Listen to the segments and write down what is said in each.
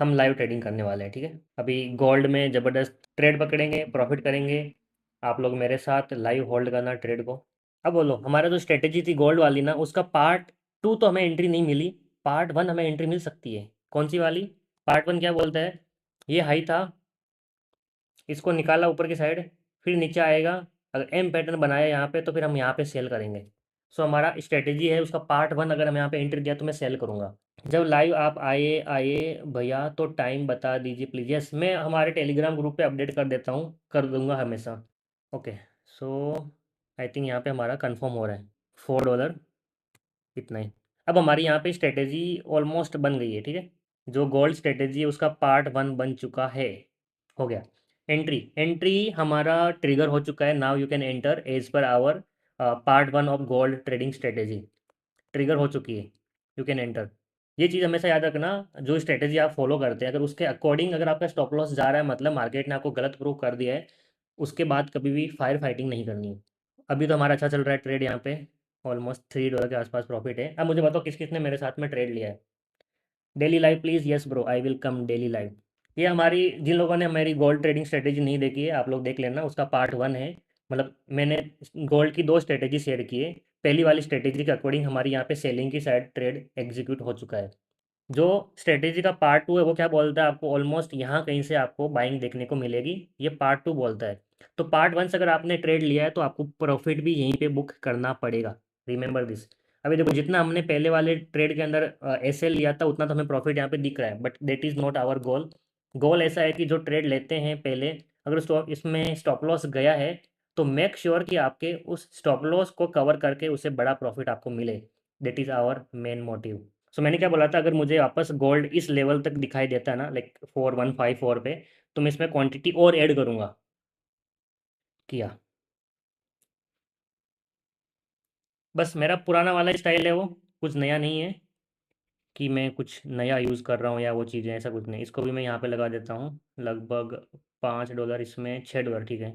हम live trading करने वाले हैं, ठीक है। अभी गोल्ड में ज़बरदस्त ट्रेड पकड़ेंगे, प्रॉफिट करेंगे। आप लोग मेरे साथ लाइव होल्ड करना ट्रेड को। अब बोलो, हमारा जो स्ट्रेटेजी थी गोल्ड वाली ना, उसका पार्ट टू तो हमें एंट्री नहीं मिली, पार्ट वन हमें एंट्री मिल सकती है। कौन सी वाली? पार्ट वन क्या बोलता है? ये हाई था, इसको निकाला ऊपर की साइड, फिर नीचे आएगा, अगर एम पैटर्न बनाया यहाँ पे तो फिर हम यहाँ पे सेल करेंगे। सो हमारा स्ट्रेटेजी है उसका पार्ट वन, अगर हम यहाँ पे एंट्री दिया तो मैं सेल करूँगा। जब लाइव आप आए आए भैया तो टाइम बता दीजिए प्लीज़। यस, मैं हमारे टेलीग्राम ग्रुप पे अपडेट कर देता हूँ, कर दूंगा हमेशा। ओके। सो आई थिंक यहाँ पे हमारा कंफर्म हो रहा है, $4 इतना ही। अब हमारी यहाँ पे स्ट्रेटेजी ऑलमोस्ट बन गई है, ठीक है। जो गोल्ड स्ट्रेटेजी है उसका पार्ट वन बन चुका है, हो गया। एंट्री एंट्री हमारा ट्रिगर हो चुका है। Now you can enter as per our part one of gold trading strategy, trigger हो चुकी है, यू कैन एंटर। ये चीज़ हमेशा याद रखना, जो स्ट्रेटेजी आप फॉलो करते हैं अगर उसके अकॉर्डिंग अगर आपका स्टॉप लॉस जा रहा है, मतलब मार्केट ने आपको गलत प्रूव कर दिया है, उसके बाद कभी भी फायर फाइटिंग नहीं करनी है। अभी तो हमारा अच्छा चल रहा है ट्रेड, यहाँ पे ऑलमोस्ट $3 के आसपास प्रॉफिट है। अब मुझे बताओ किस किसने मेरे साथ में ट्रेड लिया है। Daily live please. Yes bro, I will come daily live. ये हमारी, जिन लोगों ने हमारी गोल्ड ट्रेडिंग स्ट्रेटेजी नहीं देखी है आप लोग देख लेना, उसका पार्ट वन है। मतलब मैंने गोल्ड की दो स्ट्रेटेजी शेयर की है। पहली वाली स्ट्रेटेजी के अकॉर्डिंग हमारी यहाँ पे सेलिंग की साइड ट्रेड एग्जीक्यूट हो चुका है। जो स्ट्रेटेजी का पार्ट टू है वो क्या बोलता है, आपको ऑलमोस्ट यहाँ कहीं से आपको बाइंग देखने को मिलेगी, ये पार्ट टू बोलता है। तो पार्ट वन से अगर आपने ट्रेड लिया है तो आपको प्रॉफिट भी यहीं पे बुक करना पड़ेगा, रिमेंबर दिस। अभी देखो, जितना हमने पहले वाले ट्रेड के अंदर एस एल लिया था उतना तो हमें प्रॉफिट यहाँ पे दिख रहा है, but that is not our goal. Goal ऐसा है कि जो ट्रेड लेते हैं पहले, अगर स्टॉप इसमें स्टॉप लॉस गया है तो मेक श्योर कि आपके उस स्टॉप लॉस को कवर करके उससे बड़ा प्रॉफिट आपको मिले। That is our main motive. So मैंने क्या बोला था, अगर मुझे वापस गोल्ड इस लेवल तक दिखाई देता है ना, लाइक 4154 पे, तो मैं इसमें क्वांटिटी और ऐड करूँगा। किया। बस मेरा पुराना वाला स्टाइल है वो, कुछ नया नहीं है कि मैं कुछ नया यूज़ कर रहा हूँ या वो चीज़ें, ऐसा कुछ नहीं। इसको भी मैं यहाँ पे लगा देता हूँ, लगभग $5, इसमें $6, ठीक है।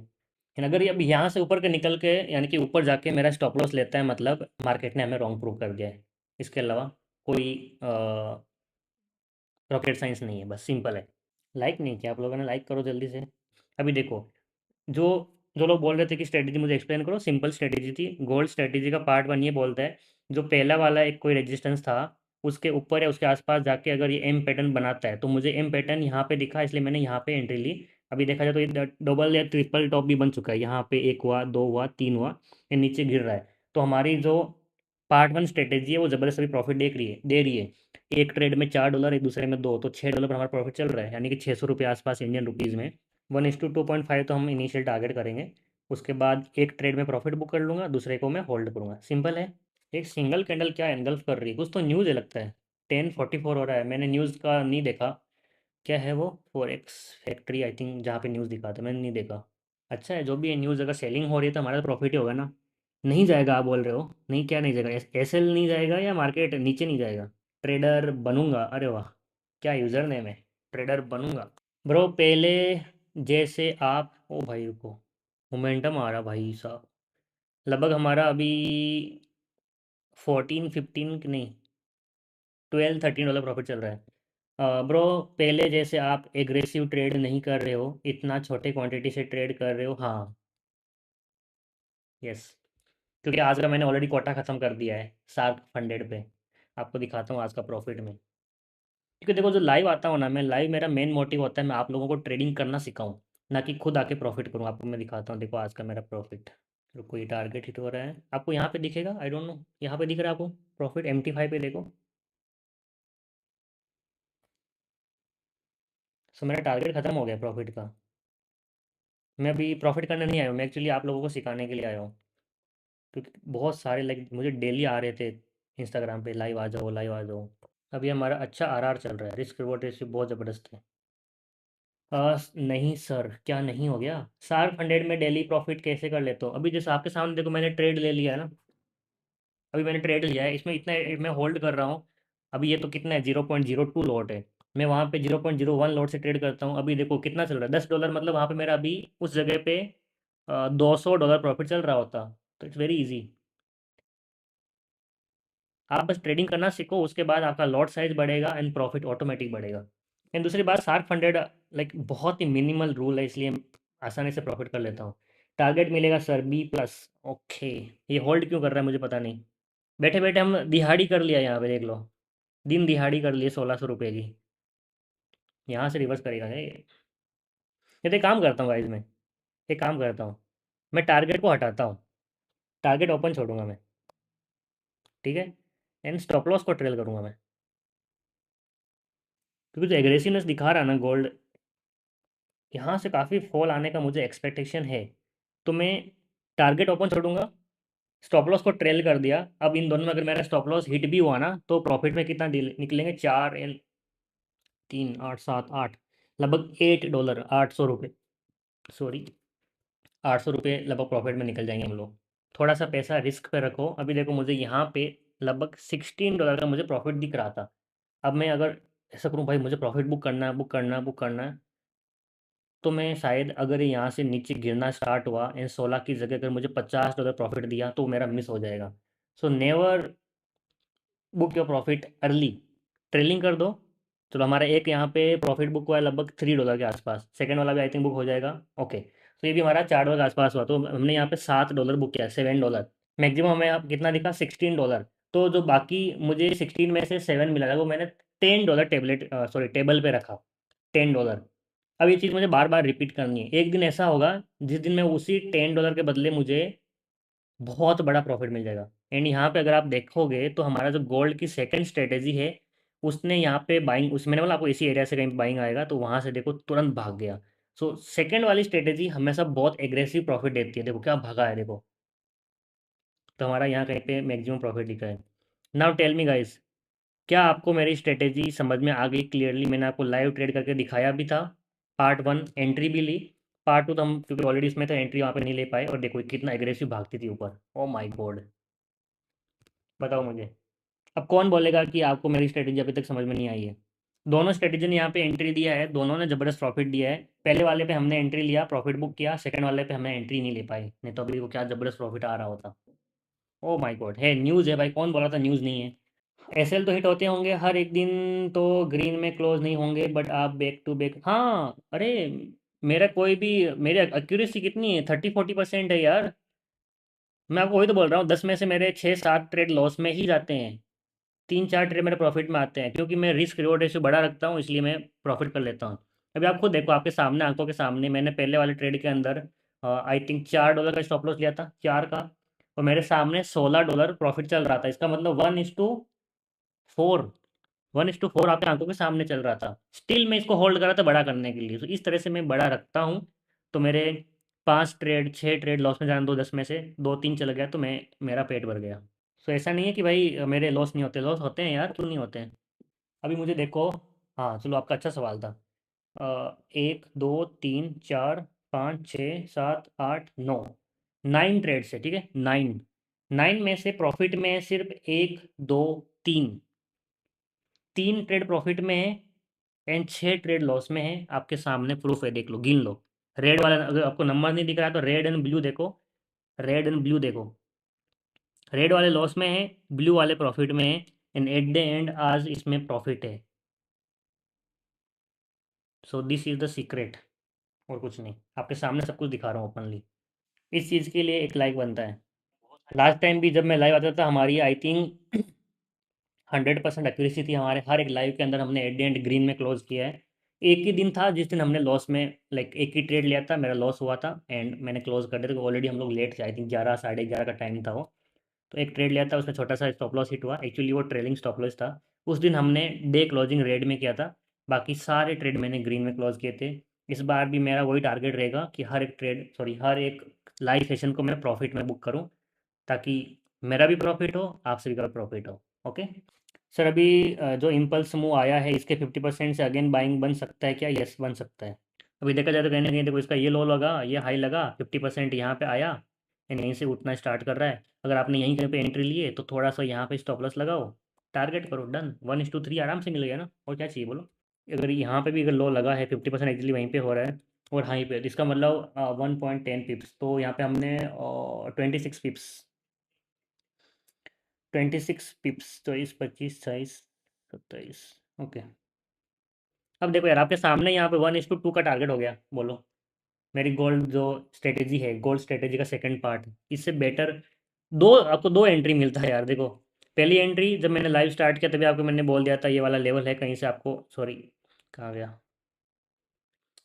लेकिन अगर ये अब यहाँ से ऊपर के निकल के, यानी कि ऊपर जाके मेरा स्टॉप लॉस लेता है, मतलब मार्केट ने हमें रॉन्ग प्रूव कर दिया है। इसके अलावा कोई रॉकेट साइंस नहीं है, बस सिंपल है। लाइक नहीं किया आप लोगों ने, लाइक करो जल्दी से। अभी देखो, जो जो लोग बोल रहे थे कि स्ट्रेटेजी मुझे एक्सप्लेन करो, सिंपल स्ट्रेटेजी थी। गोल्ड स्ट्रेटेजी का पार्ट वन ये बोलता है, जो पहला वाला एक कोई रेजिस्टेंस था उसके ऊपर या उसके आसपास जाके अगर ये एम पैटर्न बनाता है, तो मुझे एम पैटर्न यहाँ पे दिखा इसलिए मैंने यहाँ पे एंट्री ली। अभी देखा जाए तो ये डबल या ट्रिपल टॉप भी बन चुका है, यहाँ पे एक हुआ, दो हुआ, तीन हुआ, ये नीचे गिर रहा है। तो हमारी जो पार्ट वन स्ट्रेटेजी है वो ज़बरदस्त अभी प्रॉफिट दे रही है। एक ट्रेड में $4, एक दूसरे में दो, तो $6 पर हमारा प्रॉफिट चल रहा है, यानी कि ₹600 आसपास इंडियन रुपीज़ में। 1:2.5 तो हम इनिशियल टारगेट करेंगे। उसके बाद एक ट्रेड में प्रॉफिट बुक कर लूँगा, दूसरे को मैं होल्ड करूँगा, सिंपल है। एक सिंगल कैंडल क्या एनगल्फ कर रही है, कुछ तो न्यूज़ है लगता है। 10:44 हो रहा है, मैंने न्यूज़ का नहीं देखा। क्या है वो? फॉरेक्स फैक्ट्री आई थिंक, जहाँ पे न्यूज़ दिखा था मैंने नहीं देखा। अच्छा है, जो भी है न्यूज़, अगर सेलिंग हो रही है तो हमारा तो प्रॉफिट ही होगा ना। नहीं जाएगा आप बोल रहे हो? नहीं, क्या नहीं जाएगा? एस एल नहीं जाएगा या मार्केट नीचे नहीं जाएगा? ट्रेडर बनूंगा, अरे वाह, क्या यूज़र नेम है, ट्रेडर बनूंगा। ब्रो पहले जैसे आप, ओ भाई रुको, मोमेंटम आ रहा भाई साहब। लगभग हमारा अभी 14-15 नहीं, 12-13 डॉलर प्रॉफिट चल रहा है। ब्रो पहले जैसे आप एग्रेसिव ट्रेड नहीं कर रहे हो, इतना छोटे क्वांटिटी से ट्रेड कर रहे हो, हाँ। यस, क्योंकि आज का मैंने ऑलरेडी कोटा ख़त्म कर दिया है शार्क फंडेड पे। आपको दिखाता हूँ आज का प्रॉफिट में। क्योंकि देखो, जो लाइव आता हूँ ना मैं, लाइव मेरा मेन मोटिव होता है मैं आप लोगों को ट्रेडिंग करना सिखाऊं, ना कि खुद आके प्रॉफिट करूँ। आपको मैं दिखाता हूँ, देखो आज का मेरा प्रॉफिट। रुको, ये टारगेट हिट हो रहा है, आपको यहाँ पे दिखेगा, आई डोंट नो, यहाँ पे दिख रहा है आपको प्रॉफिट MT5 पे, देखो। सो मेरा टारगेट खत्म हो गया प्रॉफिट का। मैं अभी प्रॉफिट करने नहीं आया हूँ, मैं एक्चुअली आप लोगों को सिखाने के लिए आया हूँ। क्योंकि बहुत सारे लाइक मुझे डेली आ रहे थे इंस्टाग्राम पे, लाइव आ जाओ, लाइव आ जाओ। अभी हमारा अच्छा RR चल रहा है, रिस्क रिवॉर्ड रेशियो बहुत ज़बरदस्त है। नहीं सर, क्या नहीं हो गया? शार्क फंडेड में डेली प्रॉफिट कैसे कर लेते हो? अभी जैसे आपके सामने देखो, मैंने ट्रेड ले लिया है ना, अभी मैंने ट्रेड लिया है, इसमें इतना मैं होल्ड कर रहा हूँ। अभी ये तो कितना है, 0.02 लॉट है। मैं वहाँ पे 0.01 लॉट से ट्रेड करता हूँ, अभी देखो कितना चल रहा है, $10, मतलब वहाँ पे मेरा अभी उस जगह पे $200 प्रॉफिट चल रहा होता। तो इट्स वेरी इजी। आप बस ट्रेडिंग करना सीखो, उसके बाद आपका लॉट साइज बढ़ेगा एंड प्रॉफिट ऑटोमेटिक बढ़ेगा। एंड दूसरी बात, शार्क फंडेड लाइक बहुत ही मिनिमल रूल है, इसलिए आसानी से प्रॉफिट कर लेता हूँ। टारगेट मिलेगा सर बी प्लस। ओके, ये होल्ड क्यों कर रहा है मुझे पता नहीं। बैठे बैठे हम दिहाड़ी कर लिया यहाँ पे, देख लो, दिन दिहाड़ी कर लिए 1600 रुपये की। यहाँ से रिवर्स करेगा ये तो एक काम करता हूँ गाइज मैं, एक काम करता हूँ, मैं टारगेट को हटाता हूँ, टारगेट ओपन छोड़ूंगा मैं, ठीक है, एंड स्टॉप लॉस को ट्रेल करूंगा मैं, क्योंकि जो एग्रेसिवनेस दिखा रहा है ना गोल्ड, यहाँ से काफ़ी फॉल आने का मुझे एक्सपेक्टेशन है, तो मैं टारगेट ओपन छोड़ूंगा, स्टॉप लॉस को ट्रेल कर दिया। अब इन दोनों में अगर मेरा स्टॉप लॉस हिट भी हुआ ना, तो प्रॉफिट में कितना निकलेंगे, 4 3 8 7 8, लगभग $8, $800, सॉरी, $800 लगभग प्रॉफिट में निकल जाएंगे हम लोग। थोड़ा सा पैसा रिस्क पे रखो। अभी देखो मुझे यहाँ पे लगभग $16 का मुझे प्रॉफिट दिख रहा था। अब मैं अगर ऐसा करूँ भाई, मुझे प्रॉफिट बुक करना है, बुक करना है, बुक करना है, तो मैं शायद अगर यहाँ से नीचे गिरना स्टार्ट हुआ एंड 16 की जगह अगर मुझे $50 प्रॉफिट दिया, तो मेरा मिस हो जाएगा। So never book your profit early, trailing कर दो। चलो हमारा एक यहाँ पे प्रॉफिट बुक हुआ है लगभग $3 के आसपास, सेकंड वाला भी आई थिंक बुक हो जाएगा। ओके, तो ये भी हमारा $4 के आसपास हुआ, तो हमने यहाँ पे $7 बुक किया, $7। मैक्सिमम हमें यहाँ कितना दिखा, $16। तो जो बाकी मुझे 16 में से 7 मिला था, वो मैंने $10 टेबलेट सॉरी टेबल पे रखा, $10। अब ये चीज़ मुझे बार बार रिपीट करनी है। एक दिन ऐसा होगा जिस दिन मैं उसी $10 के बदले मुझे बहुत बड़ा प्रॉफिट मिल जाएगा। एंड यहाँ पे अगर आप देखोगे तो हमारा जो गोल्ड की सेकंड स्ट्रेटेजी है, उसने यहाँ पे बाइंग, उस मैंने बोला आपको इसी एरिया से कहीं बाइंग आएगा, तो वहाँ से देखो तुरंत भाग गया। सो सेकंड वाली स्ट्रेटेजी हमेशा बहुत एग्रेसिव प्रॉफिट देती है, देखो क्या भागा है देखो। तो हमारा यहाँ कहीं पे मैक्सिमम प्रॉफिट दिखा है। नाउ टेल मी गाइस, क्या आपको मेरी स्ट्रेटेजी समझ में आ गई क्लियरली? मैंने आपको लाइव ट्रेड करके दिखाया भी था, पार्ट वन एंट्री भी ली, पार्ट टू तो हम क्योंकि ऑलरेडी इसमें था, एंट्री वहाँ पे नहीं ले पाए, और देखो कितना एग्रेसिव भागती थी ऊपर। ओ माय गॉड, बताओ मुझे, अब कौन बोलेगा कि आपको मेरी स्ट्रेटेजी अभी तक समझ में नहीं आई है? दोनों स्ट्रेटेजी ने यहाँ पे एंट्री दिया है, दोनों ने ज़बरदस्त प्रॉफिट दिया है। पहले वाले पे हमने एंट्री लिया, प्रॉफिट बुक किया, सेकंड वाले पे हमने एंट्री नहीं ले पाई, नहीं तो अभी को क्या ज़बरदस्त प्रॉफिट आ रहा होता। ओ माय गॉड, है न्यूज़ है भाई, कौन बोला था न्यूज़ नहीं है? एसएल तो हिट होते होंगे हर एक दिन, तो ग्रीन में क्लोज नहीं होंगे, बट आप बैक टू बैक, हाँ अरे, मेरा कोई भी, मेरी एक्यूरेसी कितनी है, 30-40% है यार। मैं आपको वही तो बोल रहा हूँ, 10 में से मेरे 6-7 ट्रेड लॉस में ही जाते हैं, 3-4 ट्रेड मेरे प्रॉफिट में आते हैं, क्योंकि मैं रिस्क रिवॉर्ड रेशियो बड़ा रखता हूँ, इसलिए मैं प्रॉफिट कर लेता हूँ। अभी आप खुद देखो, आपके सामने, आंखों के सामने, मैंने पहले वाले ट्रेड के अंदर आई थिंक $4 का स्टॉप लॉस लिया था, 4 का, और मेरे सामने $16 प्रॉफिट चल रहा था। इसका मतलब 1:4, 1:4 आपकी आंखों के सामने चल रहा था, स्टिल मैं इसको होल्ड करा था बड़ा करने के लिए। तो इस तरह से मैं बड़ा रखता हूँ। तो मेरे 5 ट्रेड 6 ट्रेड लॉस में जाने दो, 10 में से 2-3 चला गया, तो मैं, मेरा पेट भर गया। सो ऐसा नहीं है कि भाई मेरे लॉस नहीं होते, लॉस होते हैं यार, क्यों नहीं होते हैं? अभी मुझे देखो, हाँ चलो, आपका अच्छा सवाल था। 1 2 3 4 5 6 7 8 9, 9 ट्रेड से, ठीक है, 9, 9 में से प्रॉफिट में है सिर्फ 1 2 3, 3 ट्रेड प्रॉफिट में है एंड 6 ट्रेड लॉस में है। आपके सामने प्रूफ है, देख लो, गिन लो। रेड वाला, अगर आपको नंबर नहीं दिख रहा है तो रेड एंड ब्लू देखो, रेड एंड ब्लू देखो, रेड वाले लॉस में है, ब्लू वाले प्रॉफिट में है, एंड एट द एंड आज इसमें प्रॉफिट है। So this is the secret, और कुछ नहीं, आपके सामने सब कुछ दिखा रहा हूँ ओपनली। इस चीज़ के लिए एक लाइक बनता है। लास्ट टाइम भी जब मैं लाइव आता था, हमारी आई थिंक 100% एक्यूरेसी थी हमारे हर एक लाइव के अंदर, हमने एट द एंड ग्रीन में क्लोज किया है। एक ही दिन था जिस दिन हमने लॉस में, लाइक एक ही ट्रेड लिया था, मेरा लॉस हुआ था एंड मैंने क्लोज कर दिया था, ऑलरेडी हम लोग लेट थे, आई थिंक 11 11:30 का टाइम था वो। तो एक ट्रेड लिया था, उसमें छोटा सा स्टॉप लॉस हिट हुआ, एक्चुअली वो ट्रेलिंग स्टॉप लॉस था। उस दिन हमने डे क्लोजिंग रेड में किया था, बाकी सारे ट्रेड मैंने ग्रीन में क्लोज किए थे। इस बार भी मेरा वही टारगेट रहेगा कि हर एक ट्रेड, सॉरी, हर एक लाइव सेशन को मैं प्रॉफिट में बुक करूं, ताकि मेरा भी प्रॉफिट हो, आप सभी का प्रॉफिट हो। ओके सर, अभी जो इम्पल्स मूव आया है, इसके 50% से अगेन बाइंग बन सकता है क्या? यस, बन सकता है। अभी देखा जाए तो कहीं ना कहीं देखो, इसका ये लो लगा, ये हाई लगा, 50% यहाँ पे आया एंड यहीं से उठना स्टार्ट कर रहा है। अगर आपने यहीं कहीं पे एंट्री लिए, तो थोड़ा सा यहाँ पे स्टॉप लॉस लगाओ, टारगेट करो, डन, 1:3 आराम से मिल गया ना, और क्या चाहिए बोलो? अगर यहाँ पे भी अगर लो लगा है, 50% एक्चुअली वहीं पे हो रहा है, और हाई पे, तो इसका मतलब 1.10 पिप्स, तो यहाँ पे हमने 26 पिप्स, 26 पिप्स, 24 25 27 27, ओके, अब देखो यार, आपके सामने यहाँ पे 1:2 का टारगेट हो गया, बोलो मेरी गोल्ड जो स्ट्रेटेजी है, गोल्ड स्ट्रेटेजी का सेकंड पार्ट, इससे बेटर दो आपको दो एंट्री मिलता है यार। देखो पहली एंट्री जब मैंने लाइव स्टार्ट किया तभी आपको मैंने बोल दिया था ये वाला लेवल है, कहीं से आपको, सॉरी कहाँ गया,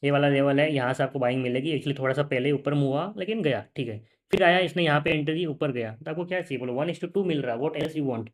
ये वाला लेवल है, यहाँ से आपको बाइंग मिलेगी। एक्चुअली थोड़ा सा पहले ऊपर मुँह हुआ लेकिन गया, ठीक है। फिर आया इसने यहाँ पे एंट्री, ऊपर गया, तो आपको क्या चाहिए बोलो, 1:2 मिल रहा है, व्हाट एल्स यू वांट।